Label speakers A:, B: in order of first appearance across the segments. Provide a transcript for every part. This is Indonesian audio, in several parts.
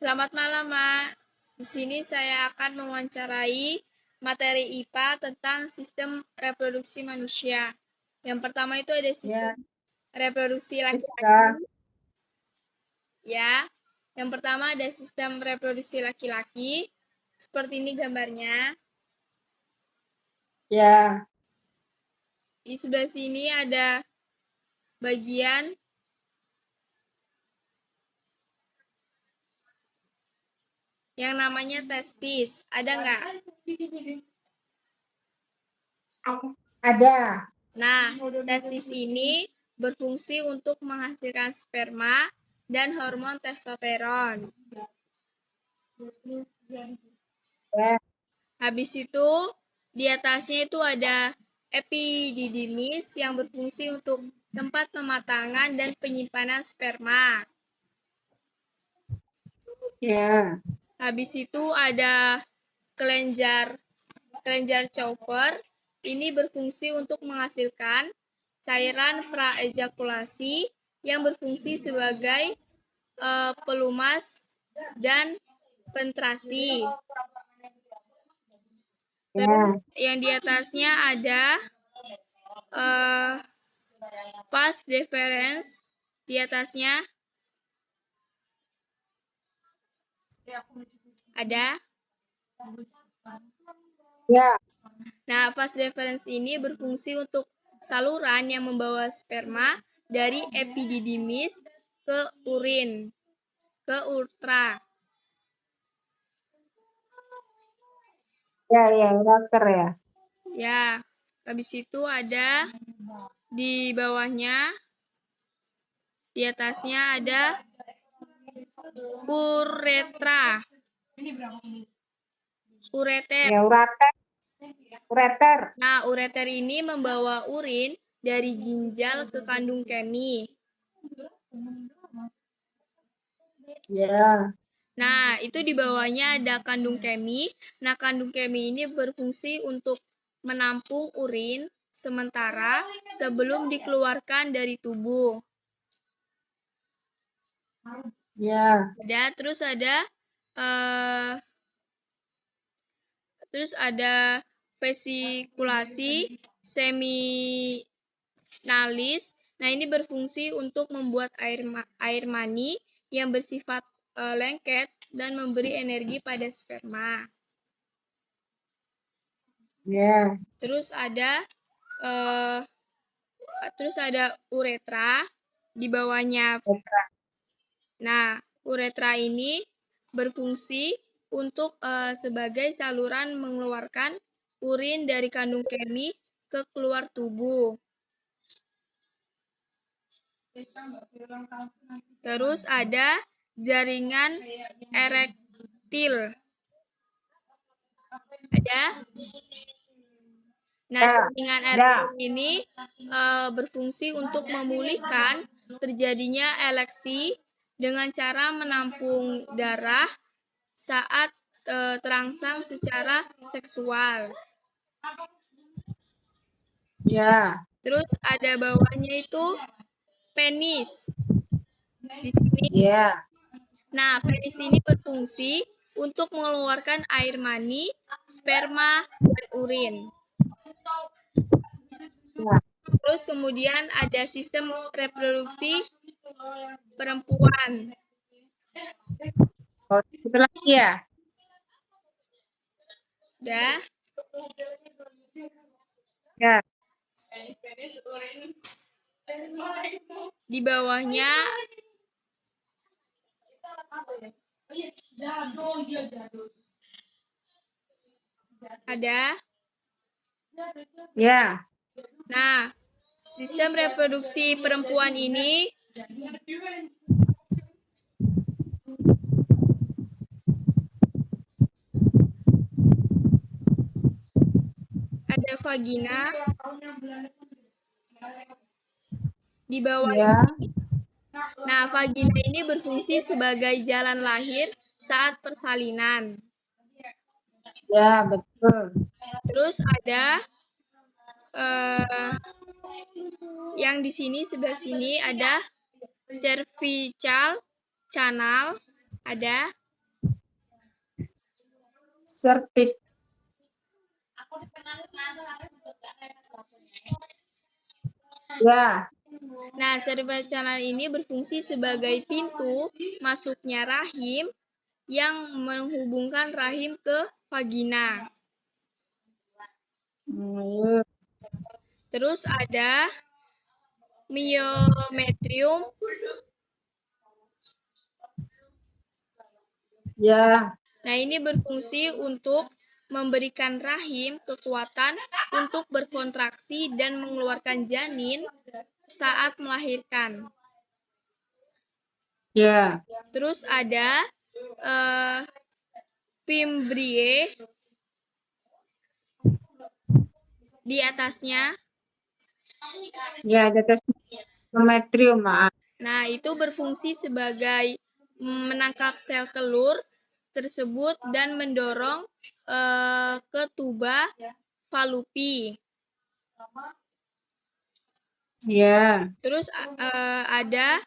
A: Selamat malam, Mak. Di sini saya akan mewawancarai materi IPA tentang sistem reproduksi manusia. Yang pertama itu ada sistem
B: Ya,
A: reproduksi laki-laki,
B: bisa.
A: ya. Yang pertama ada sistem reproduksi laki-laki. Seperti ini gambarnya.
B: Ya,
A: Di sebelah sini ada bagian yang namanya testis. Ada nggak?
B: ada.
A: Nah, testis ini berfungsi untuk menghasilkan sperma dan hormon testosteron.
B: Ya,
A: Habis itu, di atasnya itu ada epididymis yang berfungsi untuk tempat pematangan dan penyimpanan sperma.
B: ya,
A: Habis itu ada kelenjar kelenjar Chopper. Ini berfungsi untuk menghasilkan cairan praejakulasi yang berfungsi sebagai pelumas dan penetrasi. Terus
B: ya,
A: yang di atasnya ada vas deferens di atasnya ada.
B: ya.
A: Nah, vas deferens ini berfungsi untuk saluran yang membawa sperma dari epididymis ke urin, ke uretra.
B: Ya, ya, rocker ya.
A: Ya, habis itu ada di bawahnya, di atasnya ada uretra, ureter.
B: Ya, ureter.
A: Nah, ureter ini membawa urin dari ginjal ke kandung kemih.
B: Ya,
A: Nah, itu di bawahnya ada kandung kemih. Nah, kandung kemih ini berfungsi untuk menampung urin sementara sebelum dikeluarkan dari tubuh.
B: ya,
A: Terus eh, vesikulasi seminalis. Nah, ini berfungsi untuk membuat air mani yang bersifat lengket dan memberi energi pada sperma.
B: ya.
A: Terus ada eh, uretra di bawahnya. Nah, uretra ini berfungsi untuk sebagai saluran mengeluarkan urin dari kandung kemih ke keluar tubuh. Terus ada jaringan erektil. Ada. Nah,
B: Ya,
A: jaringan
B: ya,
A: erektil ini berfungsi untuk memulihkan terjadinya eleksi dengan cara menampung darah saat terangsang secara seksual.
B: ya.
A: Terus ada bawahnya itu penis di sini.
B: Ya,
A: Nah, penis ini berfungsi untuk mengeluarkan air mani, sperma, dan urin.
B: ya.
A: Terus kemudian ada sistem reproduksi perempuan.
B: Oh, itu lagi ya.
A: Udah.
B: Ya,
A: Di bawahnya ada.
B: ya.
A: Nah, sistem reproduksi perempuan ini ada vagina di bawah.
B: Ya,
A: Nah, vagina ini berfungsi sebagai jalan lahir saat persalinan.
B: ya, betul.
A: Terus ada yang di sini sebelah sini ada cervical canal, ada.
B: Serviks. Ya.
A: Nah, cervical ini berfungsi sebagai pintu masuknya rahim yang menghubungkan rahim ke vagina. Terus ada myometrium.
B: Ya.
A: Nah, ini berfungsi untuk memberikan rahim kekuatan untuk berkontraksi dan mengeluarkan janin saat melahirkan.
B: Ya.
A: Terus ada fimbriae di atasnya.
B: Ya, di atas endometrium, maaf.
A: Nah, itu berfungsi sebagai menangkap sel telur tersebut dan mendorong ke tuba Fallopi.
B: Ya.
A: Terus ada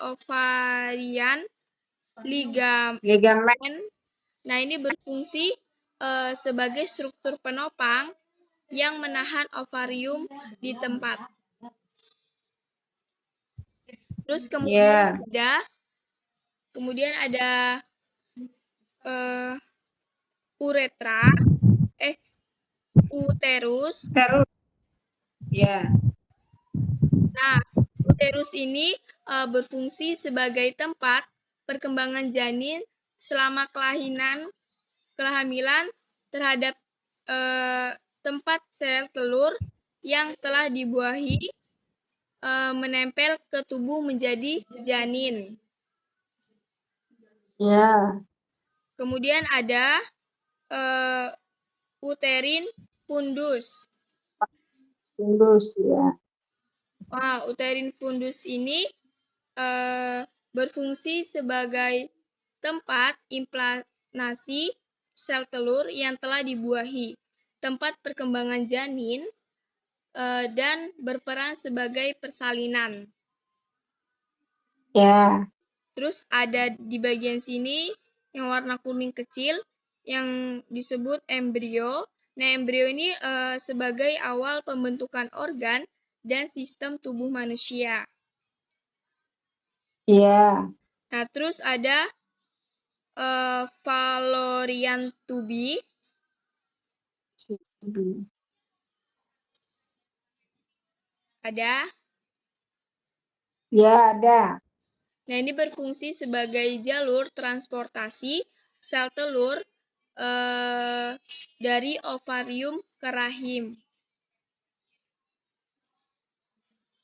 A: ovarian ligamen. Nah, ini berfungsi sebagai struktur penopang yang menahan ovarium di tempat. Terus kemudian ada uretra, uterus.
B: Ya.
A: Nah, uterus ini berfungsi sebagai tempat perkembangan janin selama kehamilan terhadap tempat sel telur yang telah dibuahi menempel ke tubuh menjadi janin.
B: Ya.
A: Kemudian ada uterin fundus.
B: Fundus, ya.
A: Uterin fundus ini berfungsi sebagai tempat implantasi sel telur yang telah dibuahi, tempat perkembangan janin, dan berperan sebagai persalinan.
B: Ya.
A: Terus ada di bagian sini yang warna kuning kecil yang disebut embrio. Nah, embrio ini sebagai awal pembentukan organ dan sistem tubuh manusia.
B: Ya.
A: Nah, terus ada Fallorian tubi. Ada.
B: Ya, ada.
A: Nah, ini berfungsi sebagai jalur transportasi sel telur dari ovarium ke rahim.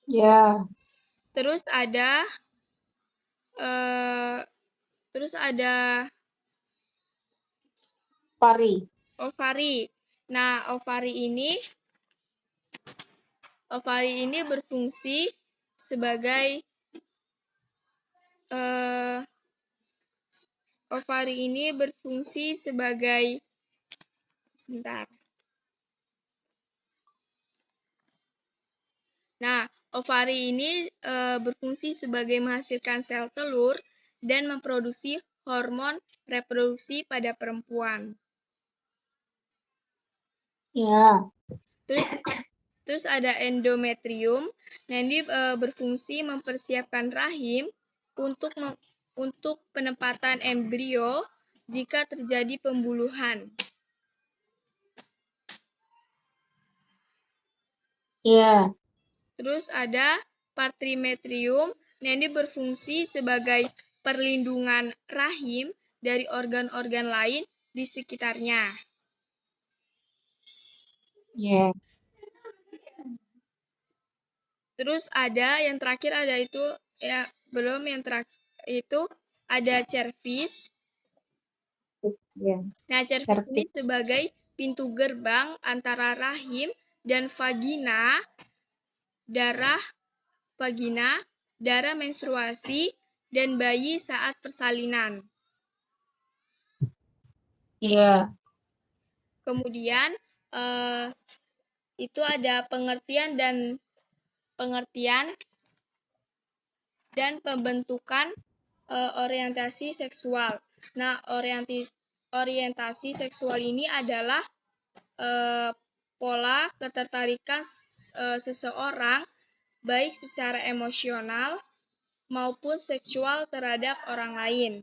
B: Ya.
A: Terus ada ovari. Nah, ovari ini berfungsi sebagai sebentar. Nah, ovari ini berfungsi sebagai menghasilkan sel telur dan memproduksi hormon reproduksi pada perempuan.
B: Ya.
A: Terus ada endometrium. Nah, ini berfungsi mempersiapkan rahim untuk penempatan embrio jika terjadi pembuluhan.
B: Ya.
A: Terus ada patrimetrium. Nah, ini berfungsi sebagai perlindungan rahim dari organ-organ lain di sekitarnya.
B: Ya.
A: Terus ada yang terakhir ada itu ya belum yang terakhir itu ada cervix.
B: Ya.
A: Nah, cervix ini sebagai pintu gerbang antara rahim dan vagina, darah menstruasi, dan bayi saat persalinan.
B: Iya.
A: Kemudian itu ada pengertian dan pembentukan orientasi seksual. Nah, orientasi seksual ini adalah pola ketertarikan seseorang baik secara emosional maupun seksual terhadap orang lain.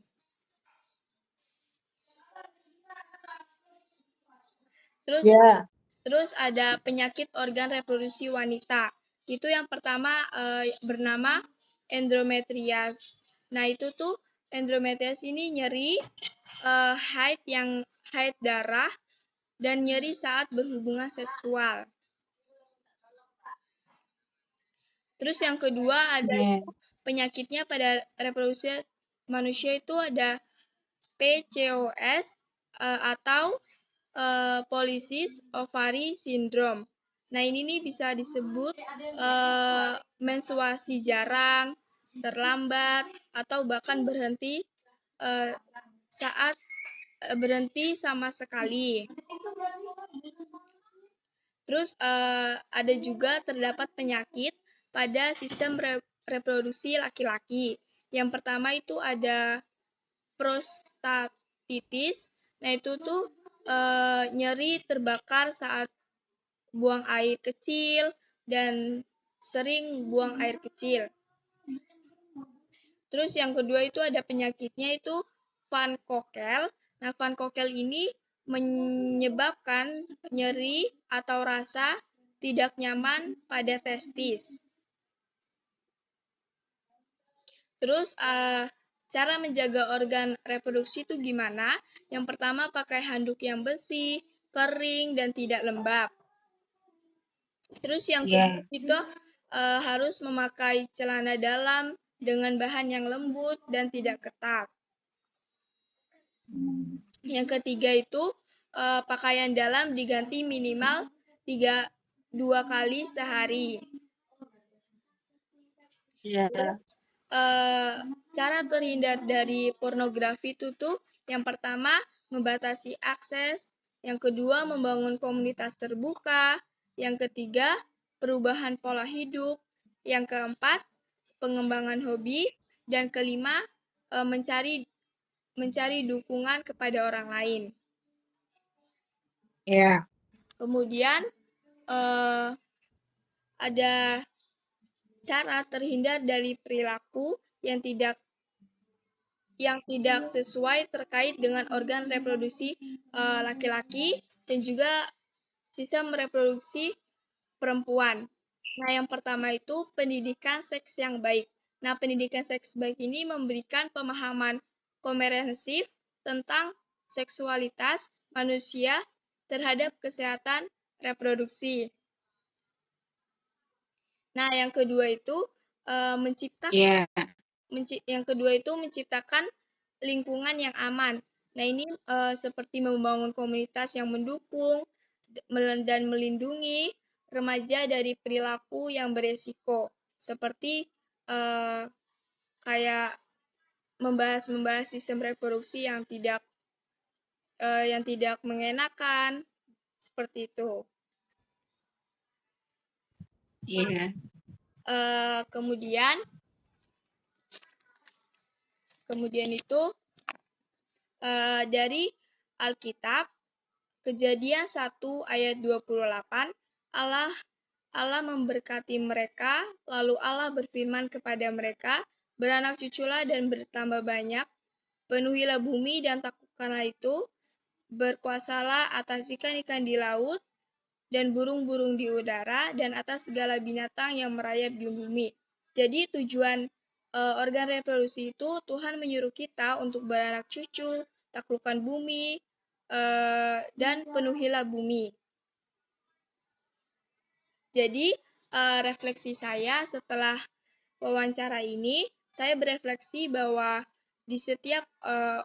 B: Ya.
A: Terus ada penyakit organ reproduksi wanita. Itu yang pertama bernama endometrias. Nah, itu tuh endometrias ini nyeri haid darah dan nyeri saat berhubungan seksual. Terus yang kedua ada
B: Ya.
A: penyakitnya pada reproduksi manusia itu ada PCOS atau Polycystic Ovary Syndrome. Nah, ini nih bisa disebut menstruasi jarang, terlambat, atau bahkan berhenti saat berhenti sama sekali. Terus ada juga terdapat penyakit pada sistem reproduksi laki-laki. Yang pertama itu ada prostatitis. Nah, itu tuh nyeri terbakar saat buang air kecil dan sering buang air kecil. Terus yang kedua itu ada penyakitnya itu Van Kokel. Nah, Van Kokel ini menyebabkan nyeri atau rasa tidak nyaman pada testis. Terus cara menjaga organ reproduksi itu gimana? Yang pertama pakai handuk yang bersih, kering, dan tidak lembab. Terus yang kedua
B: Ya.
A: itu harus memakai celana dalam dengan bahan yang lembut dan tidak ketat. Yang ketiga itu pakaian dalam diganti minimal 2 kali sehari.
B: Ya.
A: Cara terhindar dari pornografi itu tuh yang pertama membatasi akses, yang kedua membangun komunitas terbuka, yang ketiga perubahan pola hidup, yang keempat pengembangan hobi, dan kelima mencari dukungan kepada orang lain.
B: Ya.
A: Kemudian ada cara terhindar dari perilaku yang tidak sesuai terkait dengan organ reproduksi laki-laki dan juga sistem reproduksi perempuan. Nah, yang pertama itu pendidikan seks yang baik. Nah, pendidikan seks baik ini memberikan pemahaman komprehensif tentang seksualitas manusia terhadap kesehatan reproduksi. Nah, yang kedua itu
B: Ya.
A: menciptakan lingkungan yang aman. Nah, ini seperti membangun komunitas yang mendukung dan melindungi remaja dari perilaku yang beresiko, seperti eh, kayak membahas sistem reproduksi yang tidak mengenakan, seperti itu.
B: Iya.
A: Kemudian itu dari Alkitab Kejadian 1 ayat 28, Allah Allah memberkati mereka, lalu Allah berfirman kepada mereka, beranak cuculah dan bertambah banyak, penuhilah bumi dan taklukkanlah itu, berkuasalah atas ikan-ikan di laut, dan burung-burung di udara, dan atas segala binatang yang merayap di bumi. Jadi tujuan organ reproduksi itu Tuhan menyuruh kita untuk beranak cucu, taklukkan bumi, dan penuhilah bumi. Jadi refleksi saya setelah wawancara ini, saya berefleksi bahwa di setiap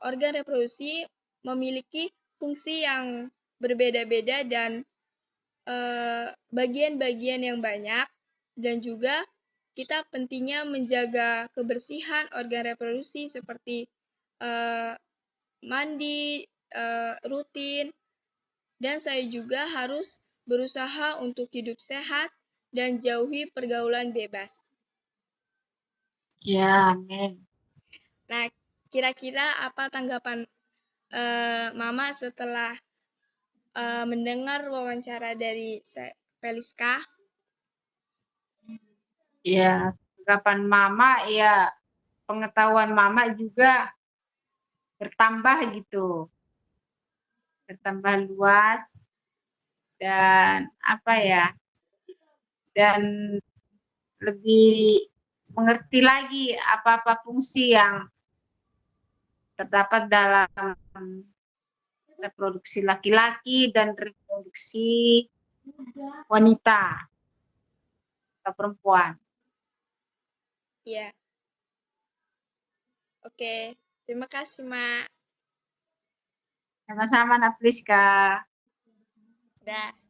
A: organ reproduksi memiliki fungsi yang berbeda-beda dan bagian-bagian yang banyak, dan juga kita pentingnya menjaga kebersihan organ reproduksi seperti mandi rutin, dan saya juga harus berusaha untuk hidup sehat dan jauhi pergaulan bebas.
B: Ya, amin.
A: Nah, kira-kira apa tanggapan Mama setelah mendengar wawancara dari Feliska?
B: Ya, tanggapan Mama ya, pengetahuan Mama juga bertambah gitu, bertambah luas dan apa ya, dan lebih mengerti lagi apa-apa fungsi yang terdapat dalam reproduksi laki-laki dan reproduksi wanita atau perempuan.
A: Ya. Oke, terima kasih, Mak.
B: Sama-sama, Napliska.
A: Dah.